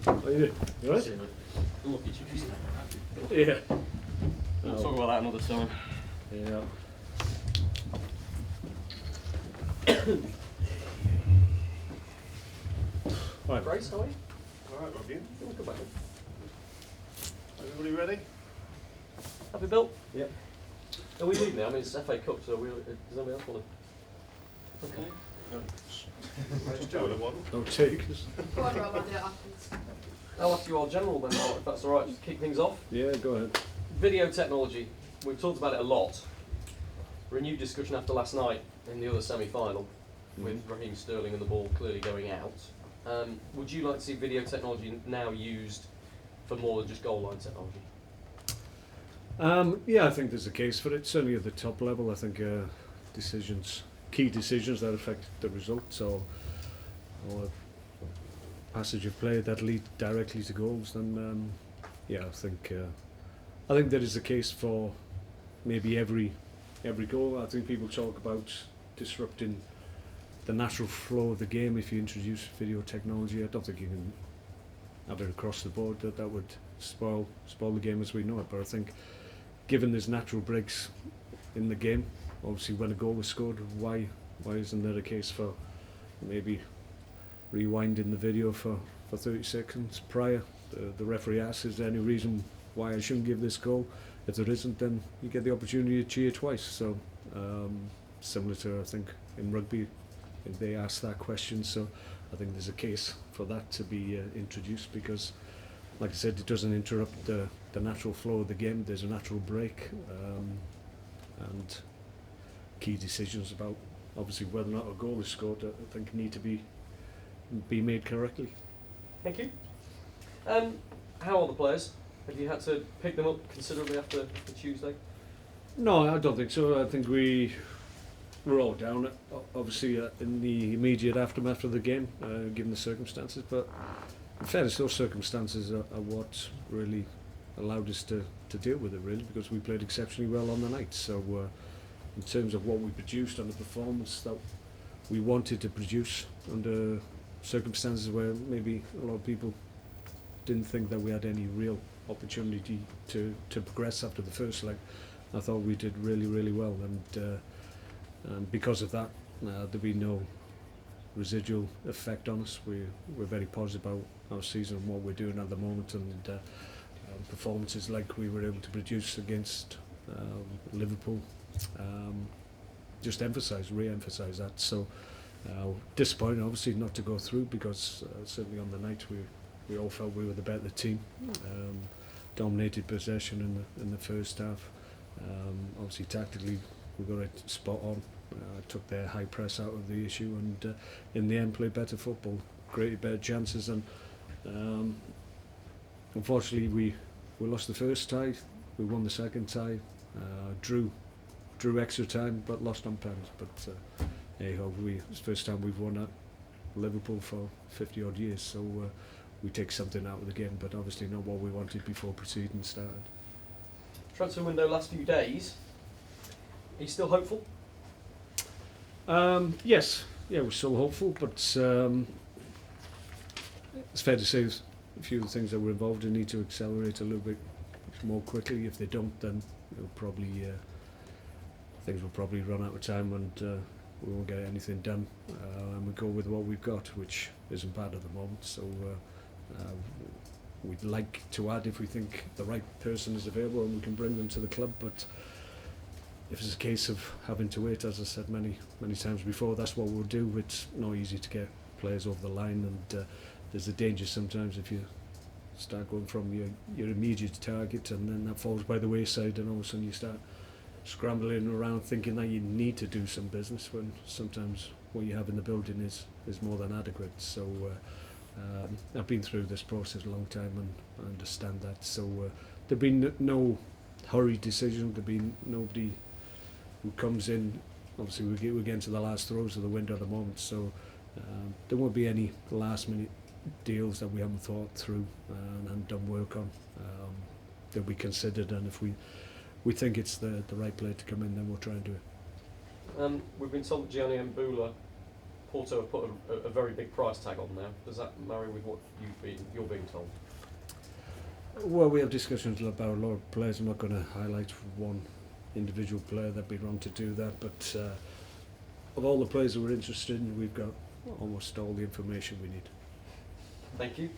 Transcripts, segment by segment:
How you doing? You alright? Yeah. We'll talk about that another time. Yeah. Right. Grace, how are you? Alright, love you. Good back. Everybody ready? Happy, Bill? Yep. Are we leaving now? I mean, it's FA Cup, so does anybody else want to? Okay. Just do what I want. No takers. Go on, Rob, I'll do it afterwards. I'll ask you our general then, Mark, if that's alright, just to kick things off. Yeah, go ahead. Video technology. We've talked about it a lot. Renewed discussion after last night in the other semi-final with Raheem Sterling and the ball clearly going out. Would you like to see video technology now used for more than just goal line technology? Yeah, I think there's a case for it. Certainly at the top level, I think key decisions that affect the results, or passage of play that lead directly to goals. Then, yeah, I think there is a case for maybe every goal. I think people talk about disrupting the natural flow of the game if you introduce video technology. I don't think you can have it across the board that would spoil the game as we know it. But I think, given there's natural breaks in the game, obviously when a goal is scored, why isn't there a case for maybe rewinding the video for 30 seconds prior? The referee asks, is there any reason why I shouldn't give this goal? If there isn't, then you get the opportunity to cheer twice. So similar to, I think, in rugby, if they ask that question. So I think there's a case for that to be introduced, because, like I said, it doesn't interrupt the natural flow of the game. There's a natural break, and key decisions about obviously whether or not a goal is scored, I think, need to be made correctly. Thank you. How are the players? Have you had to pick them up considerably after Tuesday? No, I don't think so. I think we're all down, obviously, in the immediate aftermath of the game, given the circumstances. But in fairness, those circumstances are what really allowed us to deal with it, really, because we played exceptionally well on the night. So in terms of what we produced and the performance that we wanted to produce under circumstances where maybe a lot of people didn't think that we had any real opportunity to progress after the first leg, I thought we did really, really well. And because of that, there'll be no residual effect on us. We're very positive about our season and what we're doing at the moment, and performances like we were able to produce against Liverpool just re-emphasise that. So disappointing, obviously, not to go through, because certainly on the night we all felt we were the better team. Dominated possession in the first half. Obviously tactically we got it spot on. Took their high press out of the issue, and in the end played better football, created better chances, and unfortunately we lost the first tie, we won the second tie, drew extra time but lost on penalties. But hey ho, it's the first time we've won at Liverpool for 50 odd years, so we take something out of the game, but obviously not what we wanted before proceedings started. Transfer window last few days. Are you still hopeful? Yes, yeah, we're still hopeful, but it's fair to say there's a few of the things that we're involved in need to accelerate a little bit more quickly. If they don't, then things will probably run out of time, and we won't get anything done. And we go with what we've got, which isn't bad at the moment. So we'd like to add if we think the right person is available and we can bring them to the club. But if it's a case of having to wait, as I said many times before, that's what we'll do. It's not easy to get players over the line, and there's a danger sometimes if you start going from your immediate target and then that falls by the wayside, and all of a sudden you start scrambling around thinking that you need to do some business, when sometimes what you have in the building is more than adequate. So I've been through this process a long time, and I understand that. So there've been no hurried decision. There've been nobody who comes in. Obviously we're getting to the last throws of the window at the moment, so there won't be any last minute deals that we haven't thought through and done work on. They'll be considered, and if we think it's the right player to come in, then we'll try and do it. We've been told that Gianni Mbula Porto have put a very big price tag on now. Does that marry with what you're being told? Well, we have discussions about a lot of players. I'm not going to highlight one individual player. That'd be wrong to do that. But of all the players that we're interested in, we've got almost all the information we need. Thank you.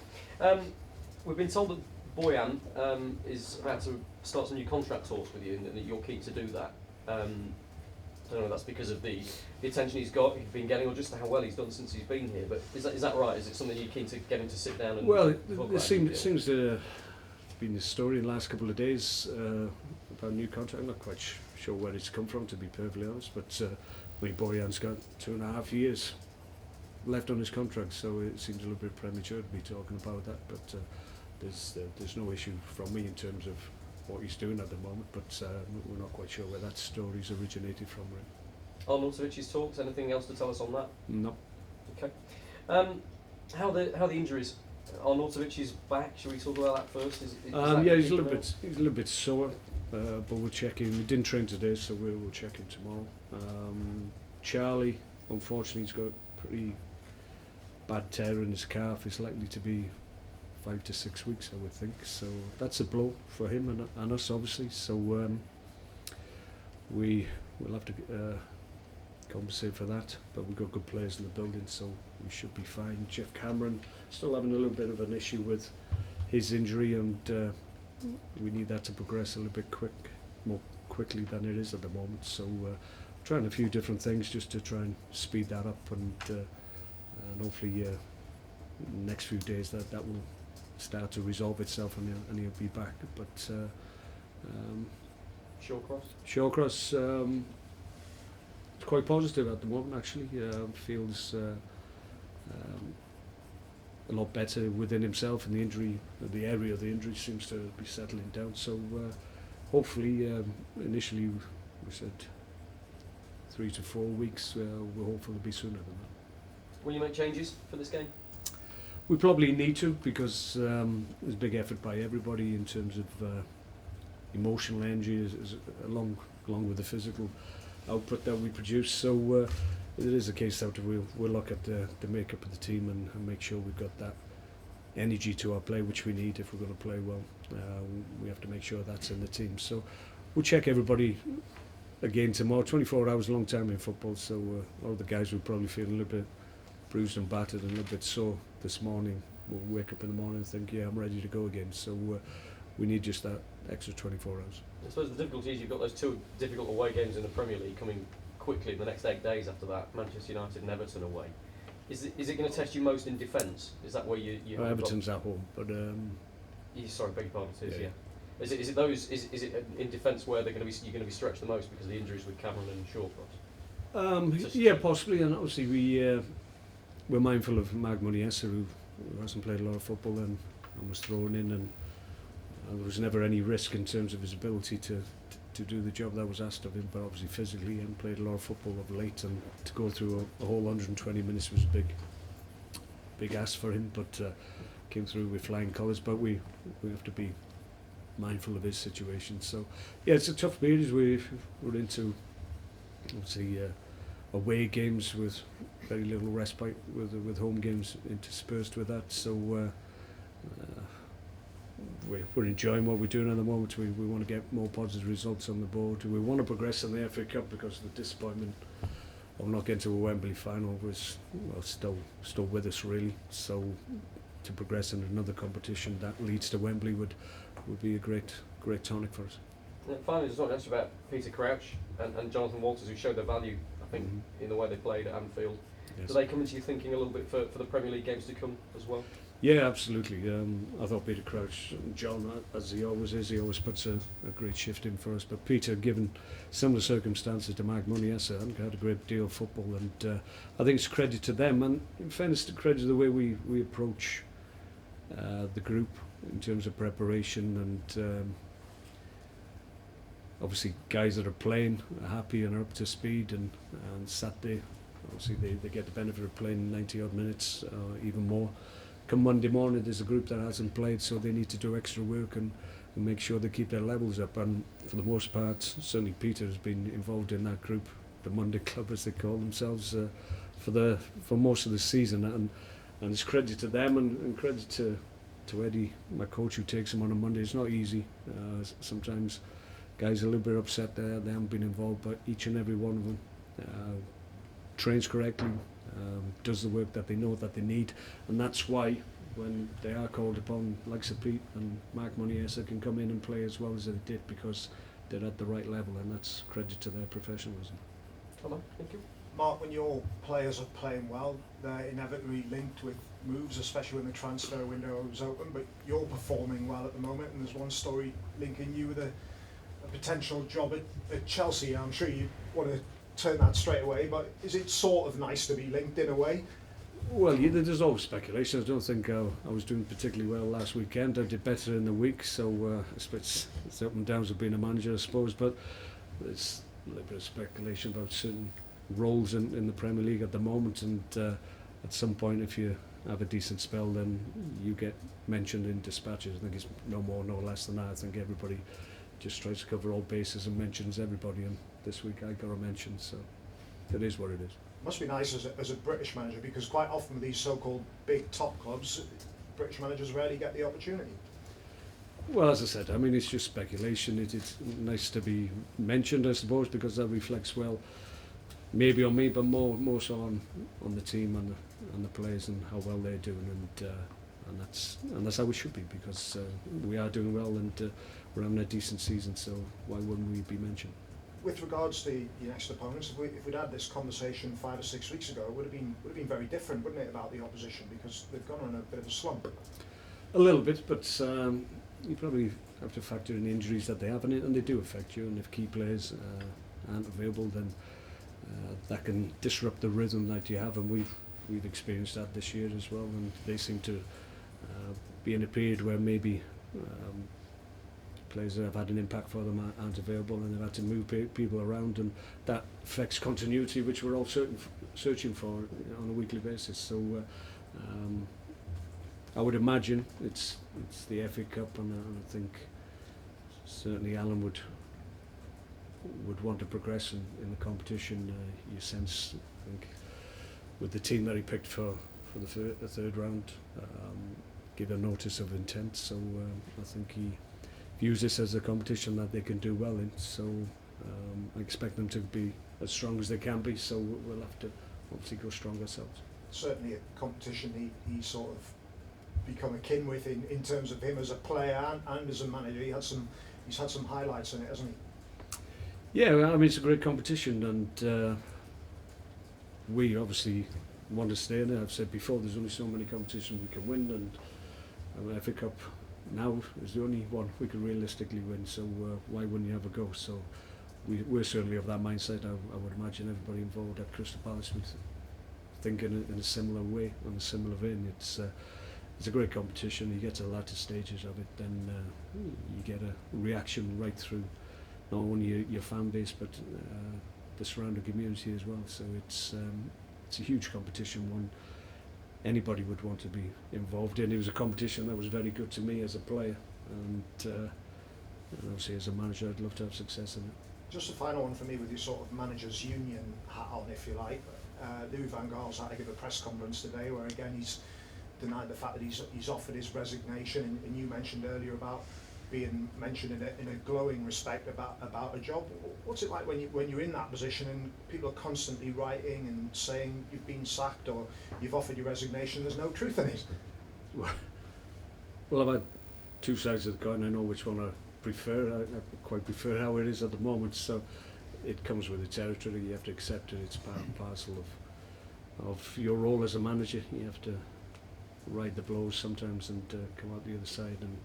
We've been told that Boyan is about to start some new contract talks with you, and that you're keen to do that. I don't know if that's because of the attention he's been getting, or just how well he's done since he's been here. But is that right? Is it something you're keen to get him to sit down and well, talk there about? seems to have been a story in the last couple of days about a new contract. I'm not quite sure where it's come from, to be perfectly honest. But Boyan's got 2.5 years left on his contract, so it seems a little bit premature to be talking about that. But there's no issue from me in terms of what he's doing at the moment, but we're not quite sure where that story's originated from. Really. Arnautovic's talks. Anything else to tell us on that? No. Okay. How the injuries? Arnautovic is back. Should we talk about that first? Yeah, he's a little bit sore, but we'll check him. He didn't train today, so we'll check him tomorrow. Charlie, unfortunately, he's got a pretty bad tear in his calf. It's likely to be 5 to 6 weeks, I would think. So that's a blow for him and us, obviously. So we'll have to compensate for that. But we've got good players in the building, so we should be fine. Jeff Cameron still having a little bit of an issue with his injury, and we need that to progress a little bit more quickly than it is at the moment. So trying a few different things just to try and speed that up, and hopefully next few days that will start to resolve itself, and he'll be back. But Shawcross, it's quite positive at the moment, actually. Feels a lot better within himself, and the area of the injury seems to be settling down. So hopefully, initially we said 3 to 4 weeks. We're hopeful to be sooner than that. Will you make changes for this game? We probably need to, because there's a big effort by everybody in terms of emotional energy along with the physical output that we produce. So it is a case that we'll look at the makeup of the team and make sure we've got that energy to our play, which we need if we're going to play well. We have to make sure that's in the team. So we'll check everybody again tomorrow. 24 hours, a long time in football, so all the guys will probably feel a little bit bruised and battered and a little bit sore this morning. We'll wake up in the morning and think, yeah, I'm ready to go again. So we need just that extra 24 hours. I suppose the difficulty is you've got those 2 difficult away games in the Premier League coming quickly in the next 8 days after that, Manchester United and Everton away. Is it going to test you most in defence? Is that where you Everton's at home, but sorry, beg your pardon, it is, yeah. Is it in defence where you're going to be stretched the most because of the injuries with Cameron and Shawcross? Yeah, possibly, and obviously we're mindful of Mark Muniesa, who hasn't played a lot of football and was thrown in, and there was never any risk in terms of his ability to do the job that was asked of him. But obviously physically, he hadn't played a lot of football of late, and to go through a whole 120 minutes was a big ask for him. But came through with flying colours. But we have to be mindful of his situation. So yeah, it's a tough period. We're into obviously away games with very little respite, with home games interspersed with that. So we're enjoying what we're doing at the moment. We want to get more positive results on the board. We want to progress in the FA Cup, because the disappointment of not getting to a Wembley final was still with us, really. So to progress in another competition that leads to Wembley would be a great tonic for us. And finally, just want to ask you about Peter Crouch and Jonathan Walters, who showed their value, I think, in the way they played at Anfield. Yes. Do they come into your thinking a little bit for the Premier League games to come as well? Yeah, absolutely. I thought Peter Crouch, John, as he always is, he always puts a great shift in for us. But Peter, given similar circumstances to Mark Muniesa, had a great deal of football, and I think it's credit to them, and in fairness, to credit to the way we approach the group in terms of preparation, and obviously guys that are playing are happy and are up to speed, and Saturday, obviously they get the benefit of playing 90 odd minutes, even more. Come Monday morning, there's a group that hasn't played, so they need to do extra work and make sure they keep their levels up. And for the most part, certainly Peter has been involved in that group the Monday Club, as they call themselves, for most of the season, and it's credit to them and credit to Eddie, my coach, who takes them on a Monday. It's not easy. Sometimes guys are a little bit upset there they haven't been involved, but each and every one of them trains correctly, does the work that they know that they need, and that's why when they are called upon, like Sir Pete and Mark Muniesa can come in and play as well as they did, because they're at the right level, and that's credit to their professionalism. Come on, thank you. Mark, when your players are playing well, they're inevitably linked with moves, especially when the transfer window is open, but you're performing well at the moment, and there's one story linking you with a potential job at Chelsea. I'm sure you want to turn that straight away, but is it sort of nice to be linked in a way? Well, there's always speculation. I don't think I was doing particularly well last weekend. I did better in the week, so it's up and downs of being a manager, I suppose, but there's a little bit of speculation about certain roles in the Premier League at the moment, and at some point, if you have a decent spell, then you get mentioned in dispatches. I think it's no more, no less than that. I think everybody just tries to cover all bases and mentions everybody, and this week I got a mention, so it is what it is. Must be nice as a British manager, because quite often with these so-called big top clubs, British managers rarely get the opportunity. Well, as I said, I mean, it's just speculation. It's nice to be mentioned, I suppose, because that reflects well, maybe on me, but more so on the team and the players and how well they're doing, and that's how we should be, because we are doing well, and we're having a decent season. So why wouldn't we be mentioned? With regards to your next opponents, if we'd had this conversation 5 or 6 weeks ago, it would have been very different, wouldn't it, about the opposition, because they've gone on a bit of a slump. A little bit, but you probably have to factor in the injuries that they have, and they do affect you. And if key players aren't available, then that can disrupt the rhythm that you have, and we've experienced that this year as well. And they seem to be in a period where maybe players that have had an impact for them aren't available, and they've had to move people around, and that affects continuity, which we're all searching for on a weekly basis. So I would imagine it's the FA Cup, and I think certainly Alan would want to progress in the competition. You sense, I think, with the team that he picked for the third round, give a notice of intent. So I think he views this as a competition that they can do well in. So I expect them to be as strong as they can be. So we'll have to obviously go strong ourselves. Certainly a competition he sort of become akin with in terms of him as a player and as a manager. He's had some highlights in it, hasn't he? Yeah, well, I mean, it's a great competition, and we obviously want to stay in it. I've said before, there's only so many competitions we can win, and FA Cup now is the only one we can realistically win, so why wouldn't you have a go? So we're certainly of that mindset. I would imagine everybody involved at Crystal Palace would think in a similar way, on a similar vein. It's a great competition. You get to the latter stages of it, then you get a reaction right through not only your fan base, but the surrounding community as well. So it's a huge competition, one anybody would want to be involved in. It was a competition that was very good to me as a player, and obviously as a manager I'd love to have success in it. Just a final one for me, with your sort of managers union hat on, if you like. Louis van Gaal's had to give a press conference today where again he's denied the fact that he's offered his resignation, and you mentioned earlier about being mentioned in a glowing respect about a job. What's it like when you're in that position and people are constantly writing and saying you've been sacked or you've offered your resignation? There's no truth in it. Well, I've had two sides of the coin. I know which one I prefer. I quite prefer how it is at the moment. So it comes with the territory. You have to accept it. It's part and parcel of your role as a manager. You have to ride the blows sometimes and come out the other side and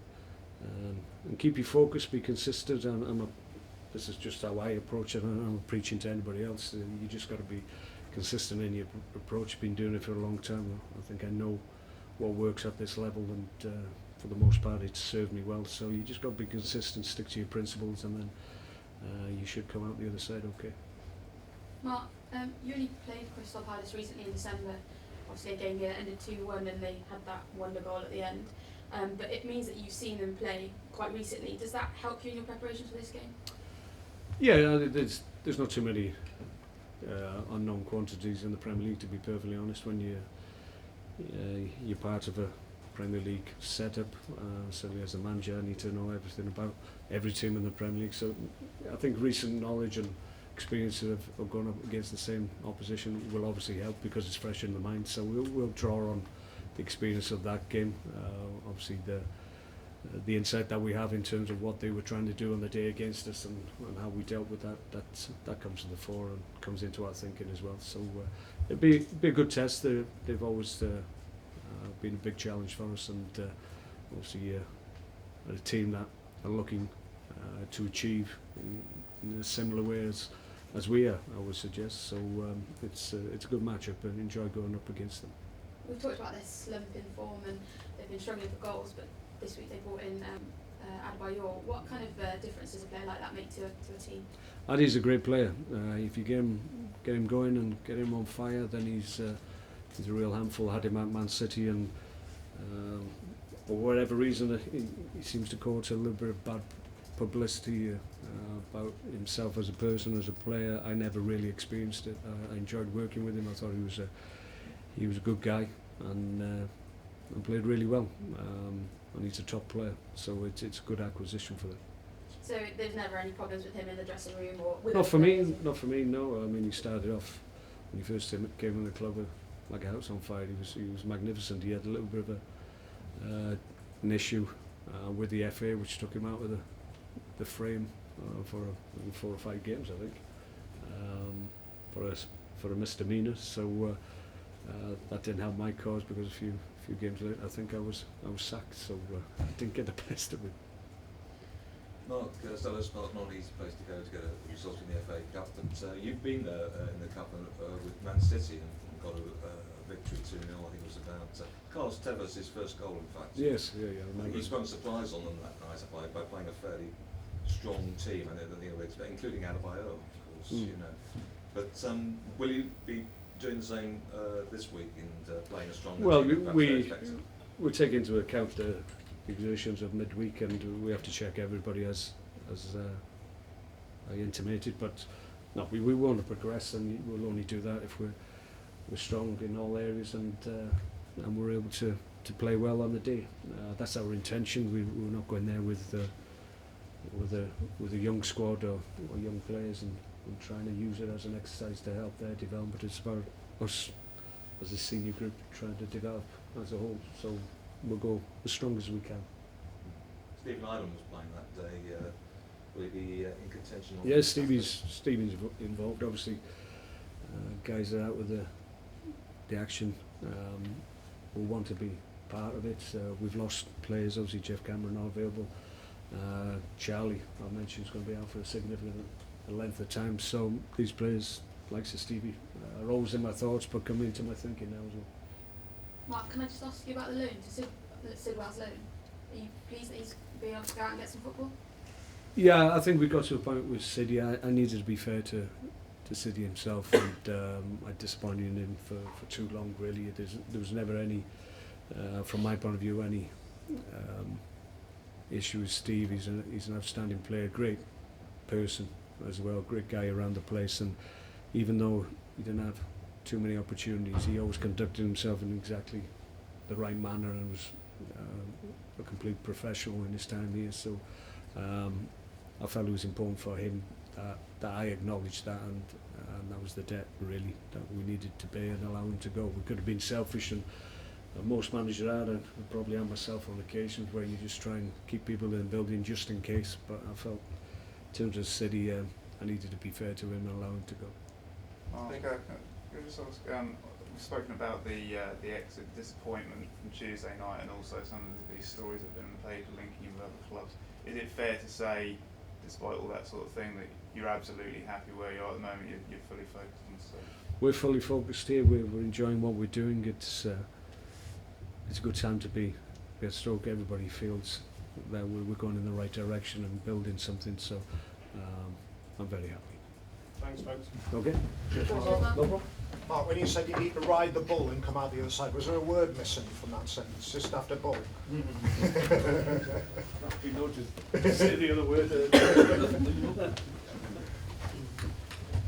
keep your focus, be consistent. This is just how I approach it, and I'm not preaching to anybody else. You just got to be consistent in your approach. Been doing it for a long time. I think I know what works at this level, and for the most part it's served me well. So you just got to be consistent, stick to your principles, and then you should come out the other side okay. Mark, you only played Crystal Palace recently in December. Obviously a game here ended 2-1 and they had that wonder goal at the end. But it means that you've seen them play quite recently. Does that help you in your preparations for this game? Yeah, there's not too many unknown quantities in the Premier League, to be perfectly honest, when you're part of a Premier League setup. Certainly as a manager, I need to know everything about every team in the Premier League. So I think recent knowledge and experience of going up against the same opposition will obviously help, because it's fresh in the mind. So we'll draw on the experience of that game. Obviously the insight that we have in terms of what they were trying to do on the day against us, and how we dealt with that comes to the fore and comes into our thinking as well. So it'd be a good test. They've always been a big challenge for us, and obviously a team that are looking to achieve in a similar way as we are, I would suggest. So it's a good matchup, and enjoy going up against them. We've talked about this slump in form, and they've been struggling for goals, but this week they brought in Adebayor. What kind of difference does a player like that make to a team? Addy's a great player. If you get him going and get him on fire, then he's a real handful. Had him at Man City, and for whatever reason he seems to cause a little bit of bad publicity about himself as a person, as a player. I never really experienced it. I enjoyed working with him. I thought he was a good guy, and played really well. And he's a top player, so it's a good acquisition for them. So there's never any problems with him in the dressing room, or with Not for me. No. I mean, he started off when he first came in the club like a house on fire. He was magnificent. He had a little bit of an issue with the FA, which took him out of the frame for 4 or 5 games, I think, for a misdemeanor. So that didn't help my cause, because a few games later, I think I was sacked. So I didn't get the best of it. Mark Stella's not an easy place to go to get a result in the FA Cup, but you've been there in the Cup with Man City and got a victory 2-0. I think it was about Carlos Tevez' first goal, in fact. Yes, yeah. I think he spun surprise on them that night by playing a fairly strong team, and they were expecting, including Adebayor, of course. You know. But will you be doing the same this week and playing a stronger team? Well, we take into account the exertions of midweek, and we have to check everybody as I intimated. But no, we want to progress, and we'll only do that if we're strong in all areas, and we're able to play well on the day. That's our intention. We're not going there with a young squad or young players and trying to use it as an exercise to help their development. It's about us as a senior group trying to develop as a whole. So we'll go as strong as we can. Stephen Ireland was playing that day. Will he be in contention? Yes, Stevie's involved. Obviously, guys are out with the action. Will want to be part of it. We've lost players. Obviously, Jeff Cameron not available. Charlie, I mentioned, is going to be out for a significant length of time. So these players, like Stevie, are always in my thoughts, but come into my thinking now as well. Mark, can I just ask you about the loan, to Sidwell's loan? Are you pleased that he's being able to go out and get some football? Yeah, I think we got to a point with City. I needed to be fair to City himself, and I disappointed in him for too long, really. There was never any, from my point of view, any issue with Steve. He's an outstanding player, great person as well, great guy around the place, and even though he didn't have too many opportunities, he always conducted himself in exactly the right manner, and was a complete professional in his time here. So I felt it was important for him that I acknowledged that, and that was the debt really that we needed to pay and allow him to go. We could have been selfish, and most managers are, and probably I myself on occasions, where you just try and keep people in the building just in case. But I felt, in terms of City, I needed to be fair to him and allow him to go. We've spoken about the exit disappointment from Tuesday night, and also some of these stories that have been played linking you with other clubs. Is it fair to say, despite all that sort of thing, that you're absolutely happy where you are at the moment? You're fully focused on Stoke? We're fully focused here. We're enjoying what we're doing. It's a good time to be at Stoke. Everybody feels that we're going in the right direction and building something. So I'm very happy. Thanks, folks. Okay. No problem. Mark, when you said you need to ride the bull and come out the other side, was there a word missing from that sentence, just after bull? We noticed. Say the other word.